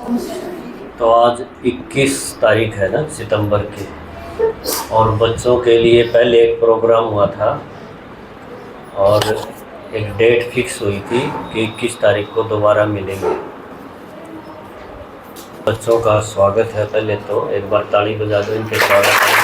तो आज 21 तारीख है ना सितंबर की, और बच्चों के लिए पहले एक प्रोग्राम हुआ था और एक डेट फिक्स हुई थी कि 21 तारीख को दोबारा मिलेंगे। बच्चों का स्वागत है। पहले तो एक बार ताली बजा दो इनके स्वागत है।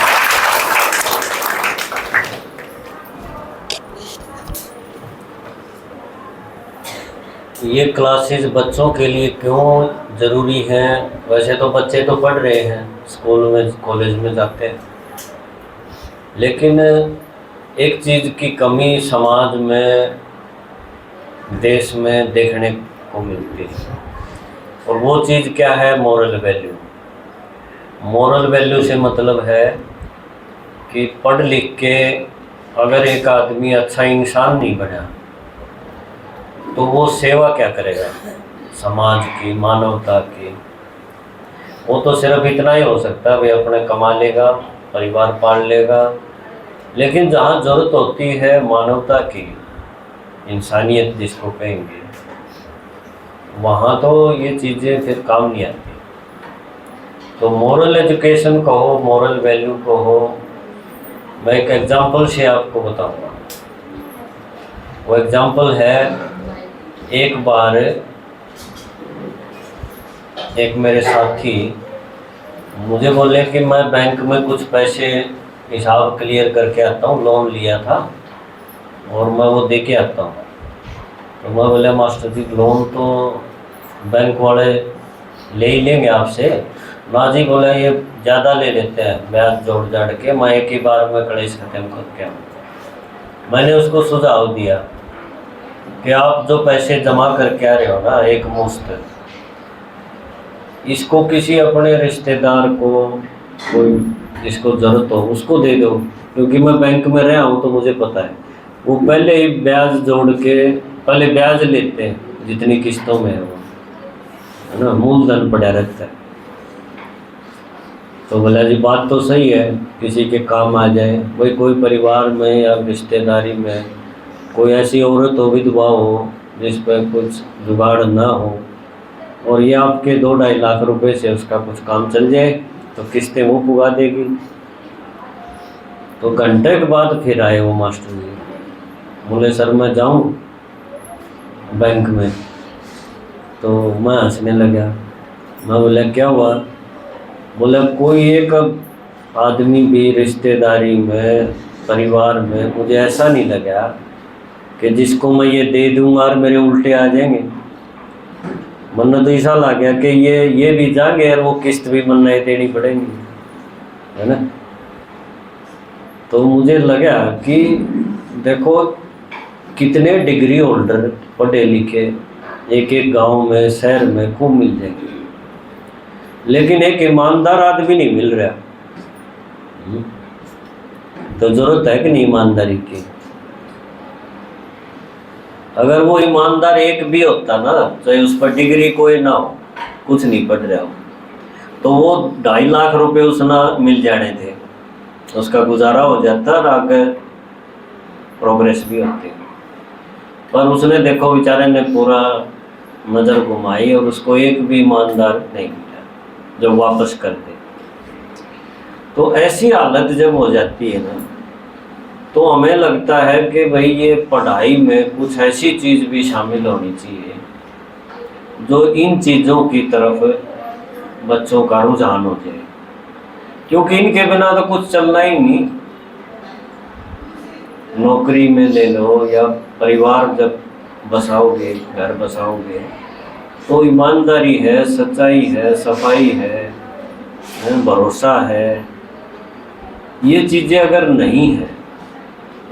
ये क्लासेस बच्चों के लिए क्यों ज़रूरी हैं? वैसे तो बच्चे तो पढ़ रहे हैं, स्कूल में कॉलेज में जाते हैं, लेकिन एक चीज़ की कमी समाज में, देश में देखने को मिलती है, और वो चीज़ क्या है? Moral value. मॉरल वैल्यू से मतलब है कि पढ़ लिख के अगर एक आदमी अच्छा इंसान नहीं बना तो वो सेवा क्या करेगा समाज की, मानवता की? वो तो सिर्फ इतना ही हो सकता है, भाई अपने कमा लेगा, परिवार पाल लेगा, लेकिन जहाँ ज़रूरत होती है मानवता की, इंसानियत जिसको कहेंगे, वहाँ तो ये चीज़ें फिर काम नहीं आती। तो मॉरल एजुकेशन कहो, मॉरल वैल्यू कहो, मैं एक एग्जांपल से आपको बताऊंगा। वो एग्जांपल है, एक बार एक मेरे साथी मुझे बोले कि मैं बैंक में कुछ पैसे हिसाब क्लियर करके आता हूँ, लोन लिया था और मैं वो दे के आता हूँ। तो मैं बोले मास्टर जी लोन तो बैंक वाले ले ही लेंगे आपसे। ना जी, बोला ये ज़्यादा ले लेते हैं, ब्याज जोड़ जाड़ के, मैं एक ही बार में कलेश खत्म करके आऊँ। मैंने उसको सुझाव दिया कि आप जो पैसे जमा करके आ रहे हो ना एक मुश्त, इसको किसी अपने रिश्तेदार को, कोई जिसको ज़रूरत हो उसको दे दो, क्योंकि मैं बैंक में रहा हूँ तो मुझे पता है वो पहले ही ब्याज जोड़ के पहले ब्याज लेते हैं, जितनी किस्तों में है वो, है ना, मूलधन पड़ा रहता है। तो बोला जी बात तो सही है, किसी के काम आ जाए, कोई परिवार में या रिश्तेदारी में कोई ऐसी औरत हो, विधवा हो, जिस पर कुछ जुगाड़ ना हो, और ये आपके 2-2.5 लाख रुपए से उसका कुछ काम चल जाए तो किस्तें वो पुगा देगी। तो घंटे के बाद फिर आए वो मास्टर जी, बोले सर मैं जाऊं बैंक में? तो मैं हंसने लगा। मैं बोला क्या हुआ? बोला कोई एक आदमी भी रिश्तेदारी में, परिवार में, मुझे ऐसा नहीं लगा कि जिसको मैं ये दे दूंगा और मेरे उल्टे आ जाएंगे। मन तो ऐसा लग गया कि ये भी जाएंगे और वो किस्त भी मन्ना देनी पड़ेंगी, है ना। तो मुझे लगा कि देखो कितने डिग्री होल्डर पढ़े लिखे एक एक गांव में, शहर में खूब मिल जाएंगे, लेकिन एक ईमानदार आदमी नहीं मिल रहा। तो जरूरत है कि नहीं ईमानदारी की? अगर वो ईमानदार एक भी होता ना, चाहे उस पर डिग्री कोई ना हो, कुछ नहीं पढ़ रहा हो, तो वो 2.5 लाख रुपए उसना मिल जाने थे, उसका गुजारा हो जाता और आगे प्रोग्रेस भी होती। पर उसने देखो बेचारे ने पूरा नज़र घुमाई और उसको एक भी ईमानदार नहीं मिला जो वापस कर दे। तो ऐसी हालत जब हो जाती है ना, तो हमें लगता है कि भाई ये पढ़ाई में कुछ ऐसी चीज़ भी शामिल होनी चाहिए जो इन चीज़ों की तरफ बच्चों का रुझान हो जाए, क्योंकि इनके बिना तो कुछ चलना ही नहीं। नौकरी में ले लो या परिवार जब बसाओगे, घर बसाओगे, तो ईमानदारी है, सच्चाई है, सफाई है, भरोसा है, ये चीज़ें अगर नहीं है,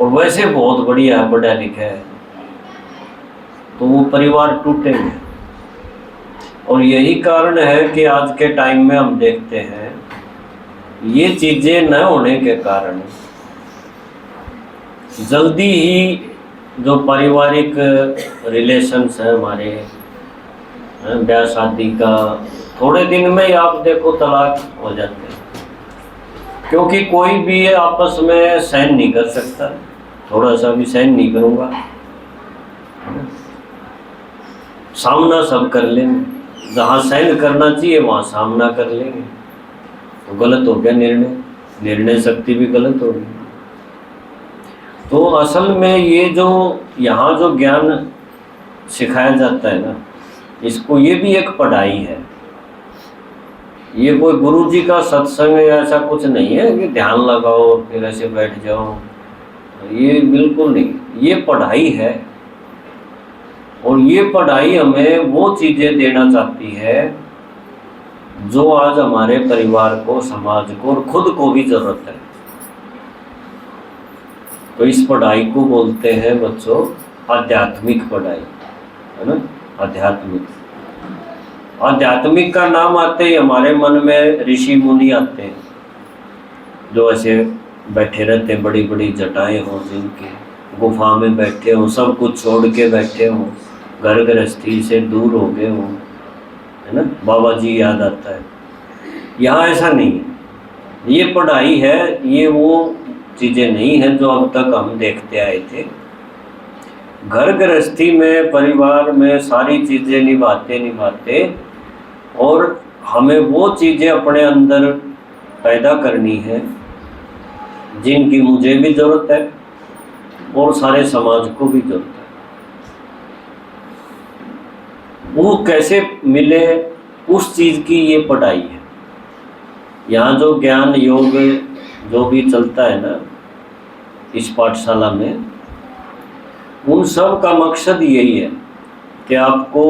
और वैसे बहुत बढ़िया पढ़ा लिखा है, तो वो परिवार टूटेंगे। और यही कारण है कि आज के टाइम में हम देखते हैं ये चीज़ें न होने के कारण जल्दी ही जो पारिवारिक रिलेशंस है हमारे, ब्याह शादी का, थोड़े दिन में ही आप देखो तलाक हो जाते हैं, क्योंकि कोई भी आपस में सहन नहीं कर सकता, थोड़ा सा भी सहन नहीं करूँगा, सामना सब कर लेंगे। जहाँ सहन करना चाहिए वहाँ सामना कर लेंगे, तो गलत हो गया निर्णय शक्ति भी गलत होगी। तो असल में ये जो यहाँ जो ज्ञान सिखाया जाता है ना, इसको ये भी एक पढ़ाई है। ये कोई गुरु जी का सत्संग ऐसा कुछ नहीं है कि ध्यान लगाओ फिर ऐसे बैठ जाओ, ये बिल्कुल नहीं, ये पढ़ाई है। और ये पढ़ाई हमें वो चीज़ें देना चाहती है जो आज हमारे परिवार को, समाज को और खुद को भी ज़रूरत है। तो इस पढ़ाई को बोलते हैं बच्चों आध्यात्मिक पढ़ाई, है ना। आध्यात्मिक का नाम आते ही हमारे मन में ऋषि मुनि आते हैं, जो ऐसे बैठे रहते हैं, बड़ी बड़ी जटाएं हों जिनके, गुफा में बैठे हों, सब कुछ छोड़ के बैठे हों, घर गृहस्थी से दूर हो गए हों, है ना। बाबा जी याद आता है। यहाँ ऐसा नहीं है, ये पढ़ाई है, ये वो चीज़ें नहीं हैं जो अब तक हम देखते आए थे। घर गृहस्थी में, परिवार में सारी चीज़ें निभाते और हमें वो चीज़ें अपने अंदर पैदा करनी है जिनकी मुझे भी ज़रूरत है और सारे समाज को भी ज़रूरत है। वो कैसे मिले, उस चीज़ की ये पढ़ाई है। यहाँ जो ज्ञान योग जो भी चलता है ना इस पाठशाला में, उन सब का मकसद यही है कि आपको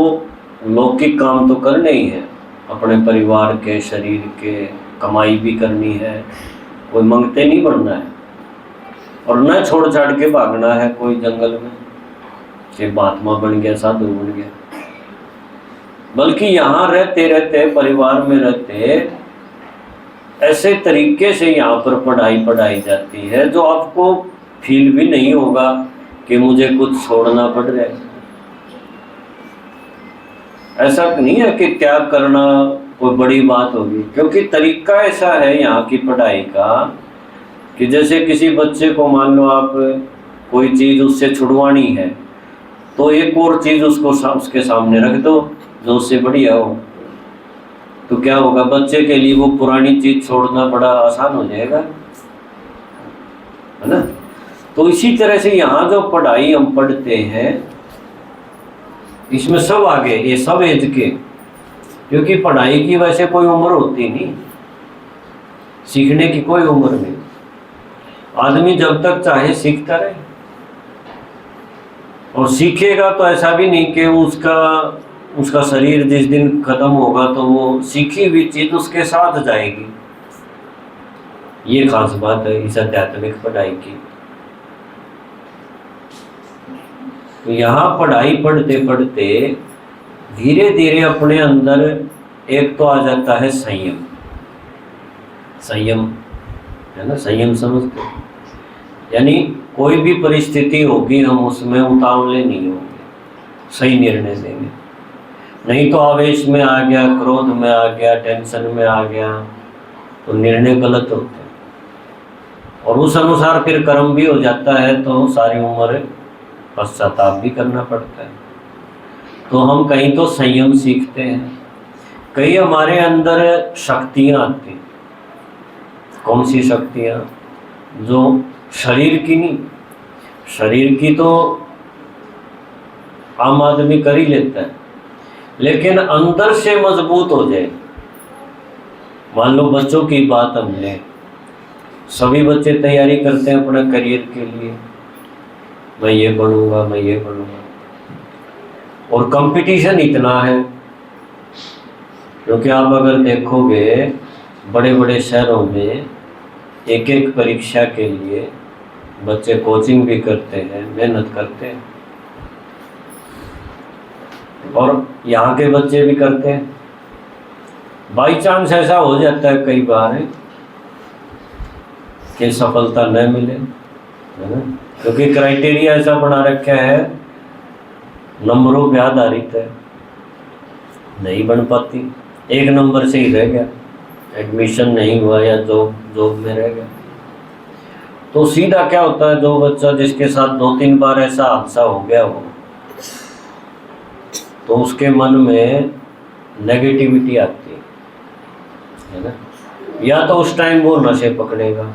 लौकिक काम तो करने ही है, अपने परिवार के, शरीर के, कमाई भी करनी है, कोई मंगते नहीं बनना है और न छोड़ छाड़ के भागना है कोई जंगल में कि महात्मा बन गया, साधु बन गया। बल्कि यहाँ रहते रहते, परिवार में रहते, ऐसे तरीके से यहाँ पर पढ़ाई जाती है जो आपको फील भी नहीं होगा कि मुझे कुछ छोड़ना पड़ रहा है। ऐसा नहीं है कि त्याग करना कोई बड़ी बात होगी, क्योंकि तरीका ऐसा है यहाँ की पढ़ाई का कि जैसे किसी बच्चे को मान लो आप कोई चीज़ उससे छुड़वानी है, तो एक और चीज़ उसके सामने रख दो जो उससे बढ़िया हो, तो क्या होगा, बच्चे के लिए वो पुरानी चीज़ छोड़ना बड़ा आसान हो जाएगा, है ना। तो इसी तरह से यहाँ जो पढ़ाई हम पढ़ते हैं इसमें सब आगे, ये सब एज के, क्योंकि पढ़ाई की वैसे कोई उम्र होती नहीं, सीखने की कोई उम्र नहीं। आदमी जब तक चाहे सीखता रहे, और सीखेगा तो ऐसा भी नहीं कि उसका शरीर जिस दिन खत्म होगा तो वो सीखी हुई चीज उसके साथ जाएगी। ये खास बात है इस आध्यात्मिक पढ़ाई की। तो यहाँ पढ़ाई पढ़ते पढ़ते धीरे धीरे अपने अंदर एक तो आ जाता है संयम है ना। संयम समझते, यानी कोई भी परिस्थिति होगी हम उसमें उतावले नहीं होंगे, सही निर्णय देंगे। नहीं तो आवेश में आ गया, क्रोध में आ गया, टेंशन में आ गया तो निर्णय गलत होते हैं और उस अनुसार फिर कर्म भी हो जाता है, तो सारी उम्र पश्चाताप भी करना पड़ता है। तो हम कहीं तो संयम सीखते हैं, कई हमारे अंदर शक्तियाँ आती। कौन सी शक्तियाँ? जो शरीर की नहीं, शरीर की तो आम आदमी कर ही लेता है, लेकिन अंदर से मजबूत हो जाए। मान लो बच्चों की बात हम लें, सभी बच्चे तैयारी करते हैं अपने करियर के लिए, मैं ये बनूंगा, मैं ये बनूंगा, और कंपटीशन इतना है। क्योंकि आप अगर देखोगे बड़े बड़े शहरों में एक एक परीक्षा के लिए बच्चे कोचिंग भी करते हैं, मेहनत करते हैं, और यहाँ के बच्चे भी करते हैं। बाई चांस ऐसा हो जाता है कई बार कि सफलता न मिले, है ना, क्योंकि क्राइटेरिया ऐसा बना रखा है, नंबरों पे आधारित है, नहीं बन पाती, एक नंबर से ही रह गया, एडमिशन नहीं हुआ या जॉब में रह गया। तो सीधा क्या होता है, जो बच्चा जिसके साथ 2-3 बार ऐसा हादसा हो गया हो, तो उसके मन में नेगेटिविटी आती है ना। या तो उस टाइम वो नशे पकड़ेगा,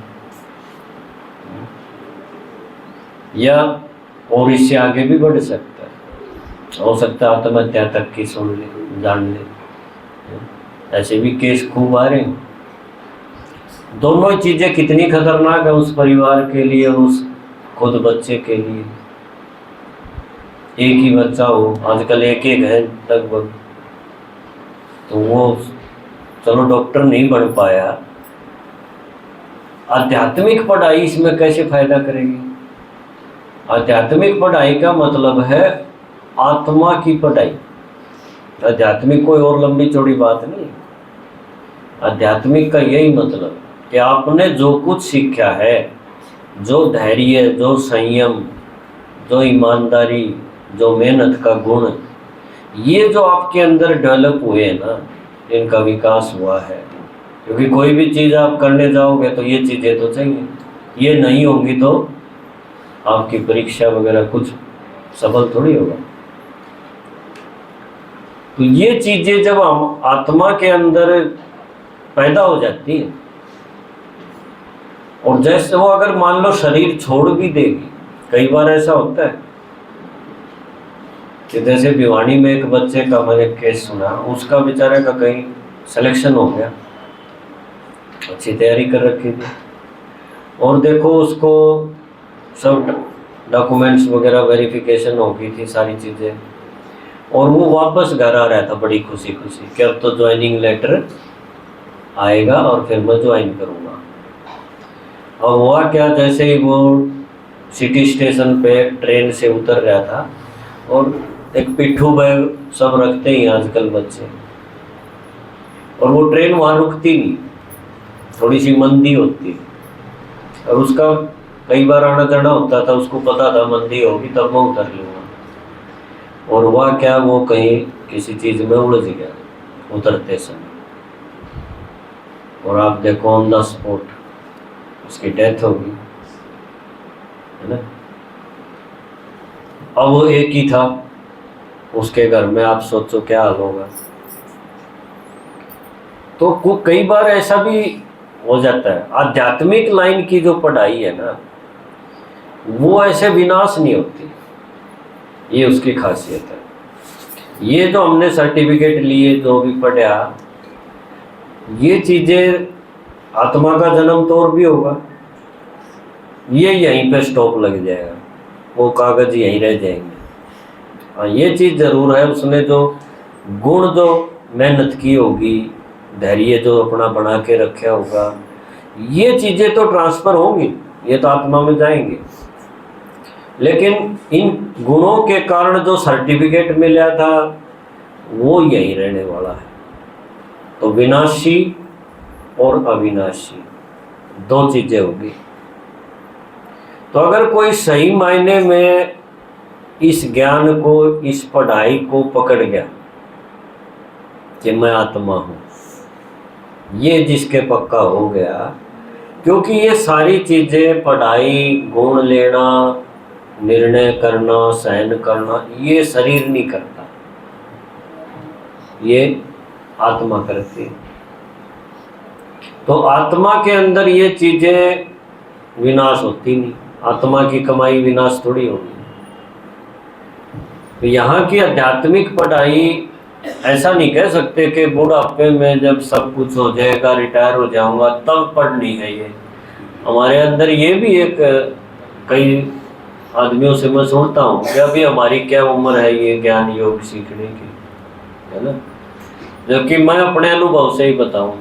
या और इससे आगे भी बढ़ सकता है, हो सकता है आत्महत्या तक की सुन ले, जान ले। ऐसे भी केस खूब आ रहे हैं। दोनों चीजें कितनी खतरनाक है उस परिवार के लिए और उस खुद बच्चे के लिए। एक ही बच्चा हो, आजकल एक एक है लगभग, तो वो चलो डॉक्टर नहीं बन पाया, आध्यात्मिक पढ़ाई इसमें कैसे फायदा करेगी। आध्यात्मिक पढ़ाई का मतलब है आत्मा की पढ़ाई। आध्यात्मिक कोई और लंबी चौड़ी बात नहीं। आध्यात्मिक का यही मतलब कि आपने जो कुछ सीखा है, जो धैर्य, जो संयम, जो ईमानदारी, जो मेहनत का गुण, ये जो आपके अंदर डेवलप हुए हैं ना, इनका विकास हुआ है। क्योंकि कोई भी चीज़ आप करने जाओगे तो ये चीज़ें तो चाहिए, ये नहीं होंगी तो आपकी परीक्षा वगैरह कुछ सफल थोड़ी होगा। तो ये चीज़ें जब हम आत्मा के अंदर पैदा हो जाती है, और जैसे वो अगर मान लो शरीर छोड़ भी देगी, कई बार ऐसा होता है कि जैसे भिवानी में एक बच्चे का मैंने केस सुना, उसका बेचारे का कहीं सिलेक्शन हो गया, अच्छी तैयारी कर रखी थी, और देखो उसको सब डॉक्यूमेंट्स वगैरह वेरिफिकेशन हो गई थी, सारी चीज़ें, और वो वापस घर आ रहा था बड़ी खुशी खुशी कि अब तो ज्वाइनिंग लेटर आएगा और फिर मैं ज्वाइन करूँगा। और हुआ क्या, जैसे ही वो सिटी स्टेशन पे ट्रेन से उतर रहा था, और एक पिट्ठू बैग सब रखते ही आजकल बच्चे, और वो ट्रेन वहाँ रुकती नहीं, थोड़ी सी मंदी होती, और उसका कई बार आना जाना होता था, उसको पता था मंदी होगी तब मैं उतर लूँगा। और वह क्या, वो कहीं किसी चीज़ में उलझ गया उतरते समय, और आप देखो ऑन द स्पॉट उसकी डेथ होगी, है ना। अब वो एक ही था उसके घर में, आप सोचो क्या हाल होगा। तो कई बार ऐसा भी हो जाता है। आध्यात्मिक लाइन की जो पढ़ाई है ना, वो ऐसे विनाश नहीं होती, ये उसकी खासियत है। ये जो हमने सर्टिफिकेट लिए, जो भी पढ़ा, ये चीज़ें, आत्मा का जन्म तो और भी होगा, ये यहीं पे स्टॉप लग जाएगा, वो कागज यहीं रह जाएंगे। हाँ, ये चीज़ ज़रूर है, उसने जो गुण, जो मेहनत की होगी, धैर्य जो अपना बना के रखा होगा, ये चीज़ें तो ट्रांसफ़र होंगी, ये तो आत्मा में जाएंगे। लेकिन इन गुणों के कारण जो सर्टिफिकेट मिला था वो यहीं रहने वाला है। तो विनाशी और अविनाशी दो चीज़ें होगी। तो अगर कोई सही मायने में इस ज्ञान को, इस पढ़ाई को पकड़ गया कि मैं आत्मा हूँ, ये जिसके पक्का हो गया, क्योंकि ये सारी चीज़ें, पढ़ाई, गुण लेना, निर्णय करना, सहन करना, ये शरीर नहीं करता, ये आत्मा करती है। तो आत्मा के अंदर ये चीज़ें विनाश होती नहीं, आत्मा की कमाई विनाश थोड़ी होगी। तो यहाँ की आध्यात्मिक पढ़ाई, ऐसा नहीं कह सकते कि बुढ़ापे में जब सब कुछ हो जाएगा, रिटायर हो जाऊंगा तब पढ़नी है। ये हमारे अंदर ये भी एक, कई आदमियों से मैं सुनता हूँ कि अभी हमारी क्या उम्र है ये ज्ञान योग सीखने की, है ना। जबकि मैं अपने अनुभव से ही बताऊँ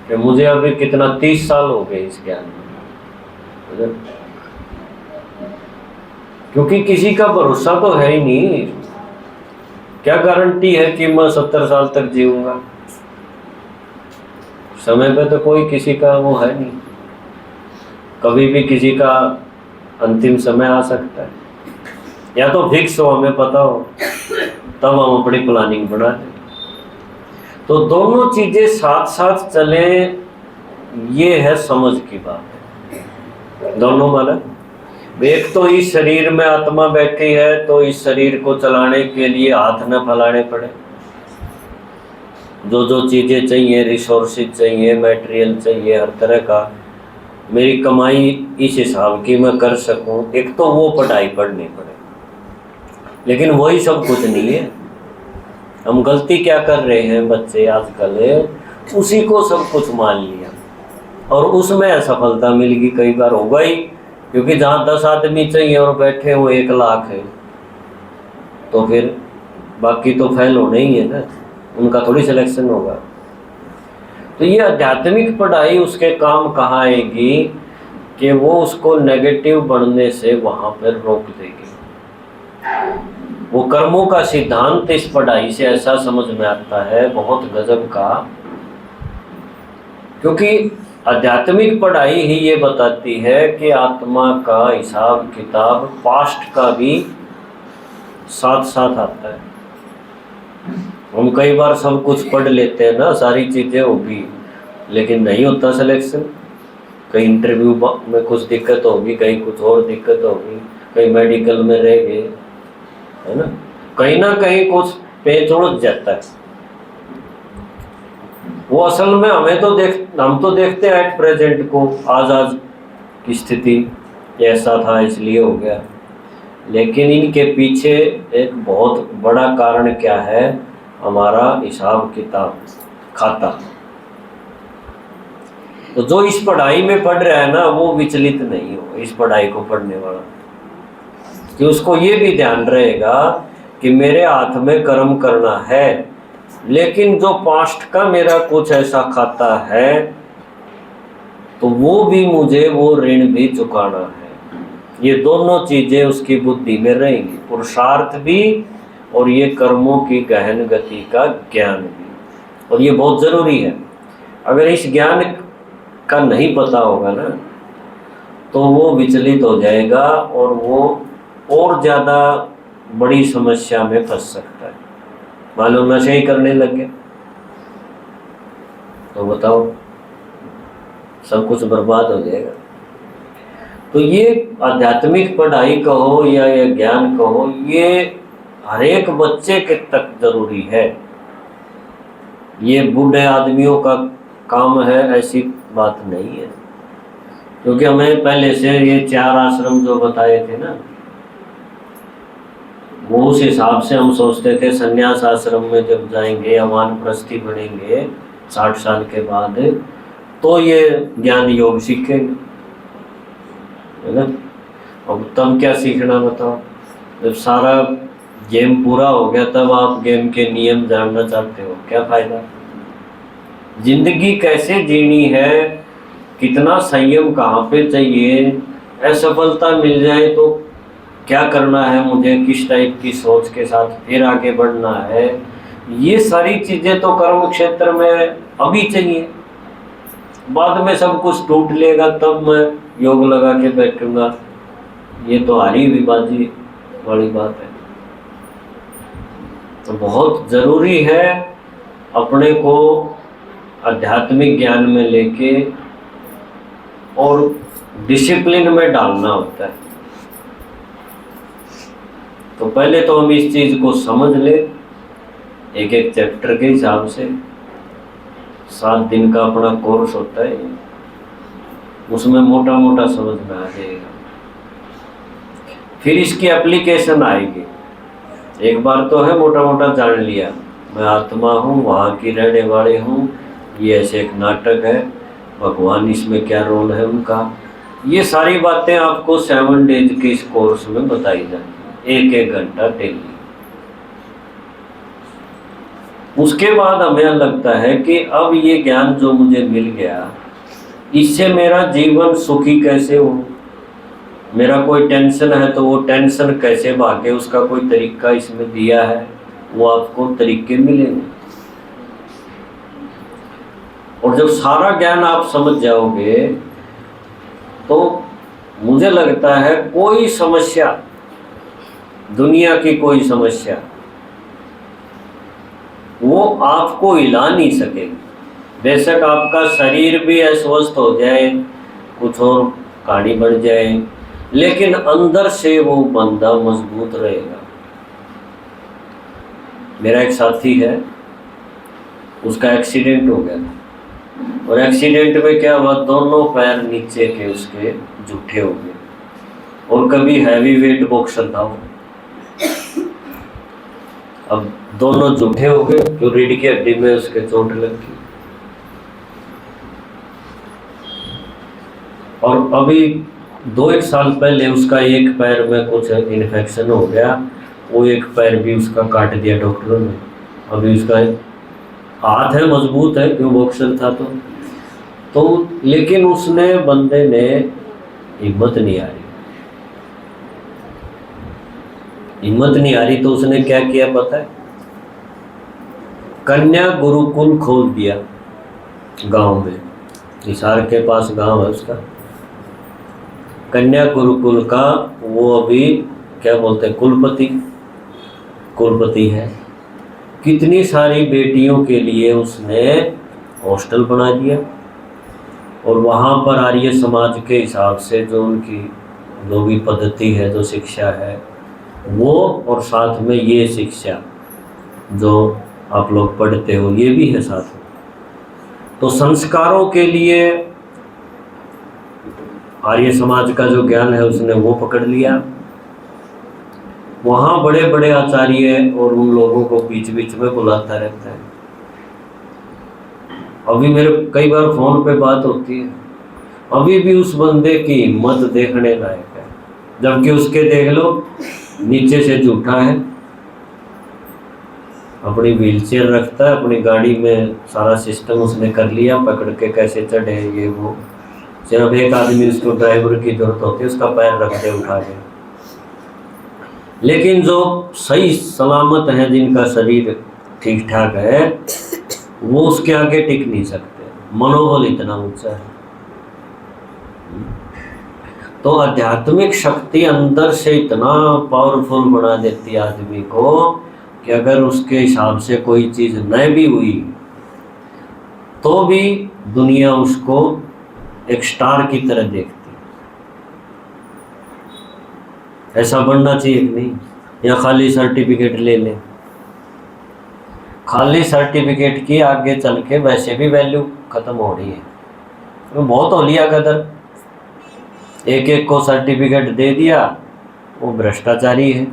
कि मुझे अभी कितना 30 साल हो गए इस ज्ञान में, क्योंकि किसी का भरोसा तो है ही नहीं। क्या गारंटी है कि मैं 70 साल तक जीऊंगा? समय पे तो कोई किसी का वो है नहीं, कभी भी किसी का अंतिम समय आ सकता है, या तो फिक्स हो, हमें पता हो, तब हम अपनी प्लानिंग बना दें। तो दोनों चीजें साथ साथ चले, ये है समझ की बात। दोनों मतलब, एक तो इस शरीर में आत्मा बैठी है, तो इस शरीर को चलाने के लिए हाथ न फैलाने पड़े, जो जो चीज़ें चाहिए, रिसोर्सेज चाहिए, मटेरियल चाहिए, हर तरह का मेरी कमाई इस हिसाब की मैं कर सकूं, एक तो वो पढ़ाई पढ़नी पड़े। लेकिन वही सब कुछ नहीं है। हम गलती क्या कर रहे हैं बच्चे आजकल, उसी को सब कुछ मान लिया और उसमें असफलता मिल गई। कई बार होगा ही, क्योंकि जहाँ 10 आदमी चाहिए और बैठे हुए 1 लाख है, तो फिर बाकी तो फेल होने ही है ना, उनका थोड़ी सिलेक्शन होगा। तो ये आध्यात्मिक पढ़ाई उसके काम कहाँ आएगी कि वो उसको नेगेटिव बढ़ने से वहाँ पर रोक देगी। वो कर्मों का सिद्धांत इस पढ़ाई से ऐसा समझ में आता है, बहुत गजब का, क्योंकि आध्यात्मिक पढ़ाई ही ये बताती है कि आत्मा का हिसाब किताब पास्ट का भी साथ साथ आता है। हम कई बार सब कुछ पढ़ लेते हैं ना, सारी चीज़ें होगी, लेकिन नहीं होता सिलेक्शन। कहीं इंटरव्यू में कुछ दिक्कत होगी, कहीं कुछ और दिक्कत होगी, कहीं मेडिकल में रह गए, है ना कहीं कुछ पेच उड़ जाता है। वो असल में हम तो देखते हैं एट प्रेजेंट को, आज की स्थिति ऐसा था इसलिए हो गया, लेकिन इनके पीछे एक बहुत बड़ा कारण क्या है, हमारा हिसाब किताब खाता। तो जो इस पढ़ाई में पढ़ रहा है ना, वो विचलित नहीं हो इस पढ़ाई को पढ़ने वाला, कि उसको ये भी ध्यान रहेगा कि मेरे हाथ में कर्म करना है, लेकिन जो पास्ट का मेरा कुछ ऐसा खाता है तो वो भी मुझे वो ऋण भी चुकाना है। ये दोनों चीज़ें उसकी बुद्धि में रहेंगी, पुरुषार्थ भी और ये कर्मों की गहन गति का ज्ञान भी। और ये बहुत ज़रूरी है। अगर इस ज्ञान का नहीं पता होगा ना, तो वो विचलित हो जाएगा और वो और ज़्यादा बड़ी समस्या में फंस सकता है। मालूम नशे ही करने लग गए तो बताओ, सब कुछ बर्बाद हो जाएगा। तो ये आध्यात्मिक पढ़ाई कहो या ये ज्ञान कहो, ये हर एक बच्चे के तक जरूरी है। ये बूढ़े आदमियों का काम है ऐसी बात नहीं है, क्योंकि हमें पहले से ये 4 आश्रम जो बताए थे ना, वो उस हिसाब से हम सोचते थे संन्यास आश्रम में जब जाएंगे या वानप्रस्थी बनेंगे 60 साल के बाद, तो ये ज्ञान योग सीखेंगे, है ना। अब तब क्या सीखना बताओ, जब सारा गेम पूरा हो गया तब आप गेम के नियम जानना चाहते हो, क्या फायदा। जिंदगी कैसे जीनी है, कितना संयम कहाँ पे चाहिए, असफलता मिल जाए तो क्या करना है मुझे, किस टाइप की सोच के साथ फिर आगे बढ़ना है, ये सारी चीज़ें तो कर्म क्षेत्र में अभी चाहिए। बाद में सब कुछ टूट लेगा तब मैं योग लगा के बैठूंगा, ये तो हारी हुई बाजी वाली बात है। तो बहुत ज़रूरी है अपने को आध्यात्मिक ज्ञान में लेके और डिसिप्लिन में डालना होता है। तो पहले तो हम इस चीज़ को समझ ले, एक एक चैप्टर के हिसाब से 7 दिन का अपना कोर्स होता है, उसमें मोटा मोटा समझ में आ जाएगा। फिर इसकी एप्लीकेशन आएगी। एक बार तो है मोटा मोटा जान लिया, मैं आत्मा हूँ, वहाँ की रहने वाले हूँ, ये ऐसे एक नाटक है, भगवान इसमें क्या रोल है उनका, ये सारी बातें आपको 7 डेज के इस कोर्स में बताई जाएंगी, 1-1 घंटा डेली। उसके बाद हमें लगता है कि अब ये ज्ञान जो मुझे मिल गया, इससे मेरा जीवन सुखी कैसे हो, मेरा कोई टेंशन है तो वो टेंशन कैसे भागे, उसका कोई तरीका इसमें दिया है, वो आपको तरीके मिलेंगे। और जब सारा ज्ञान आप समझ जाओगे तो मुझे लगता है कोई समस्या, दुनिया की कोई समस्या वो आपको हिला नहीं सकेगी। बेशक आपका शरीर भी अस्वस्थ हो जाए, कुछ और कहानी बढ़ जाए, लेकिन अंदर से वो बंदा मजबूत रहेगा। मेरा एक साथी है, उसका एक्सीडेंट हो गया था। और एक्सीडेंट में क्या हुआ, दोनों पैर नीचे के उसके जूठे हो गए। और कभी हैवी वेट बॉक्सर था वो, अब दोनों जूठे हो गए तो रीढ़ की हड्डी में उसके चोट लग गई। और अभी 2-1 साल पहले उसका एक पैर में कुछ इन्फेक्शन हो गया, वो एक पैर भी उसका काट दिया डॉक्टरों ने। अभी उसका हाथ है मजबूत है, क्यों बॉक्सर था तो लेकिन उसने बंदे ने हिम्मत नहीं आ रही तो उसने क्या किया पता है, कन्या गुरुकुल खोल दिया गांव में। हिसार के पास गांव है उसका, कन्या गुरुकुल का वो अभी क्या बोलते हैं कुलपति है। कितनी सारी बेटियों के लिए उसने हॉस्टल बना दिया। और वहाँ पर आर्य समाज के हिसाब से जो उनकी जो भी पद्धति है, जो शिक्षा है वो, और साथ में ये शिक्षा जो आप लोग पढ़ते हो ये भी है साथ में। तो संस्कारों के लिए आर्य समाज का जो ज्ञान है उसने वो पकड़ लिया। वहाँ बड़े बड़े आचार्य और उन लोगों को बीच बीच में बुलाता रहता है। अभी मेरे कई बार फोन पे बात होती है, अभी भी उस बंदे की हिम्मत देखने लायक है। जबकि उसके देख लो नीचे से जूठा है, अपनी व्हीलचेयर रखता है, अपनी गाड़ी में सारा सिस्टम उसने कर लिया, पकड़ के कैसे चढ़े ये वो। सिर्फ एक आदमी उसको ड्राइवर की जरूरत होती है, उसका पैर रख दे उठा के। लेकिन जो सही सलामत है, जिनका शरीर ठीक ठाक है, वो उसके आगे टिक नहीं सकते, मनोबल इतना ऊंचा है। तो आध्यात्मिक शक्ति अंदर से इतना पावरफुल बना देती है आदमी को कि अगर उसके हिसाब से कोई चीज न भी हुई तो भी दुनिया उसको एक स्टार की तरह देखती। ऐसा बनना चाहिए कि नहीं, या खाली सर्टिफिकेट ले ले। खाली सर्टिफिकेट की आगे चल के वैसे भी वैल्यू खत्म हो रही है, तो बहुत हो लिया कदर। एक एक को सर्टिफिकेट दे दिया, वो भ्रष्टाचारी है,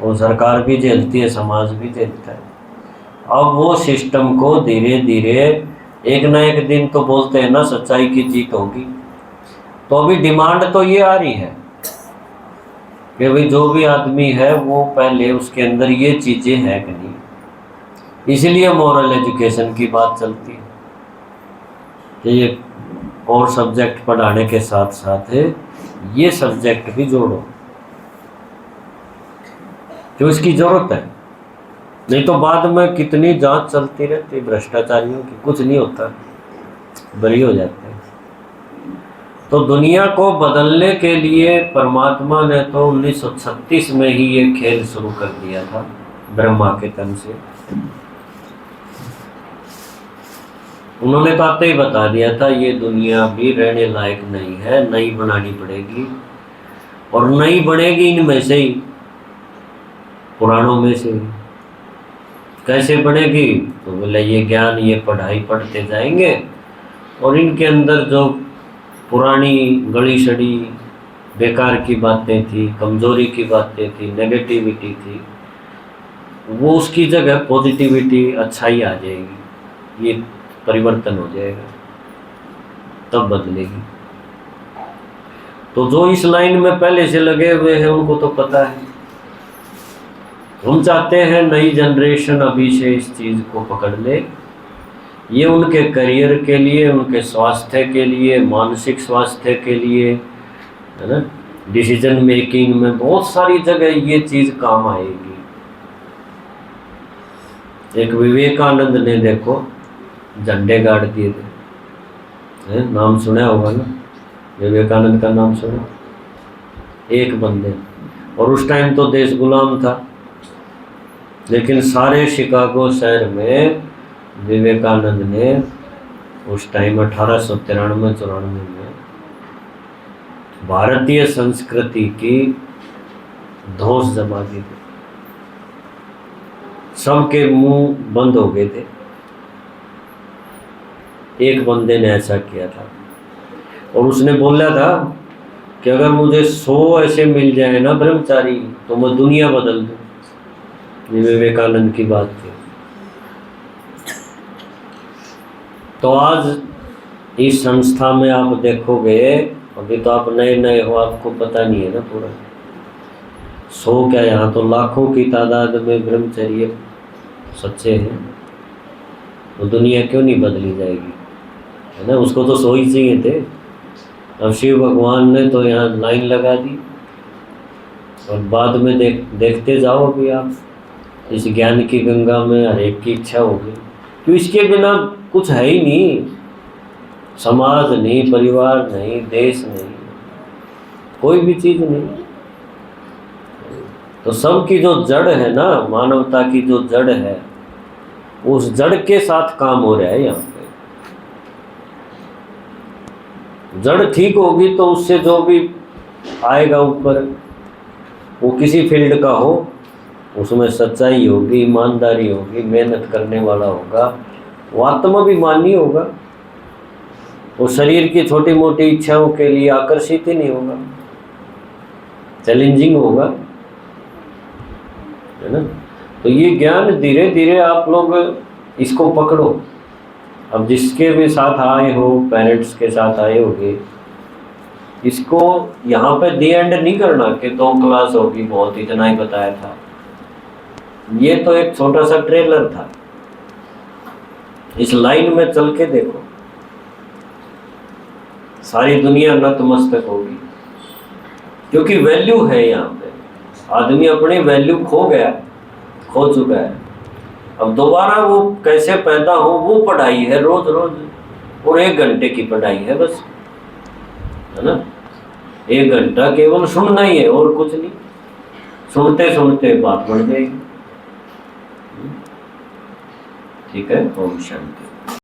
वो सरकार भी झेलती है, समाज भी झेलता है। अब वो सिस्टम को धीरे धीरे एक ना एक दिन तो बोलते हैं ना सच्चाई की जीत होगी। तो अभी डिमांड तो ये आ रही है कि भाई जो भी आदमी है वो पहले उसके अंदर ये चीज़ें हैं कि नहीं। इसलिए मॉरल एजुकेशन की बात चलती है कि ये और सब्जेक्ट पढ़ाने के साथ साथ ये सब्जेक्ट भी जोड़ो, जो इसकी ज़रूरत है। नहीं तो बाद में कितनी जांच चलती रहती भ्रष्टाचारियों की, कुछ नहीं होता, बरी हो जाते हैं। तो दुनिया को बदलने के लिए परमात्मा ने तो 1936 में ही ये खेल शुरू कर दिया था ब्रह्मा के तन से। उन्होंने तो आते ही बता दिया था ये दुनिया भी रहने लायक नहीं है, नई बनानी पड़ेगी। और नई बनेगी इनमें से ही, पुराणों में से ही। कैसे बनेगी? तो बोले ये ज्ञान, ये पढ़ाई पढ़ते जाएंगे और इनके अंदर जो पुरानी गली सड़ी बेकार की बातें थी, कमजोरी की बातें थी, नेगेटिविटी थी, वो उसकी जगह पॉजिटिविटी, अच्छाई आ जाएगी, ये परिवर्तन हो जाएगा, तब बदलेगी। तो जो इस लाइन में पहले से लगे हुए हैं उनको तो पता है। हम चाहते हैं नई जनरेशन अभी से इस चीज़ को पकड़ ले। ये उनके करियर के लिए, उनके स्वास्थ्य के लिए, मानसिक स्वास्थ्य के लिए, है ना, डिसीजन मेकिंग में बहुत सारी जगह ये चीज़ काम आएगी। एक विवेकानंद ने देखो झंडे गाड़ दिए थे, नाम सुना होगा ना, विवेकानंद का नाम सुना, एक बंदे। और उस टाइम तो देश गुलाम था, लेकिन सारे शिकागो शहर में विवेकानंद ने उस टाइम 1893-94 में भारतीय संस्कृति की धौंस जमा दी थी। सबके मुंह बंद हो गए थे एक बंदे ने ऐसा किया था और उसने बोला था कि अगर मुझे 100 ऐसे मिल जाए ना ब्रह्मचारी तो मैं दुनिया बदल दूँ। ये विवेकानंद की बात थी। तो आज इस संस्था में आप देखोगे, अभी तो आप नए नए हो, आपको पता नहीं है ना पूरा। 100 क्या, यहाँ तो लाखों की तादाद में ब्रह्मचर्य सच्चे हैं। तो दुनिया क्यों नहीं बदली जाएगी, है ना। उसको तो 100 ही चाहिए थे। अब शिव भगवान ने तो यहाँ लाइन लगा दी और बाद में देखते जाओ अभी आप इस ज्ञान की गंगा में हर एक की इच्छा होगी। तो इसके बिना कुछ है ही नहीं, समाज नहीं, परिवार नहीं, देश नहीं, कोई भी चीज़ नहीं। तो सबकी जो जड़ है ना, मानवता की जो जड़ है, उस जड़ के साथ काम हो रहा है यहाँ पे। जड़ ठीक होगी तो उससे जो भी आएगा ऊपर, वो किसी फील्ड का हो, उसमें सच्चाई होगी, ईमानदारी होगी, मेहनत करने वाला होगा, वो आत्माभिमानी होगा, वो शरीर की छोटी मोटी इच्छाओं के लिए आकर्षित ही नहीं होगा, चैलेंजिंग होगा, है ना। तो ये ज्ञान धीरे धीरे आप लोग इसको पकड़ो। अब जिसके भी साथ आए हो, पेरेंट्स के साथ आए होगे, इसको यहाँ पे दी एंड नहीं करना कि 2 क्लास होगी, बहुत इतना ही बताया था। ये तो एक छोटा सा ट्रेलर था। इस लाइन में चल के देखो, सारी दुनिया नतमस्तक होगी, क्योंकि वैल्यू है यहाँ पे। आदमी अपनी वैल्यू खो चुका है। अब दोबारा वो कैसे पैदा हो, वो पढ़ाई है रोज रोज, और 1 घंटे की पढ़ाई है बस, है ना। 1 घंटा केवल सुनना ही है और कुछ नहीं। सुनते सुनते बात बढ़ जाएगी। ठीक है। ओम शांति।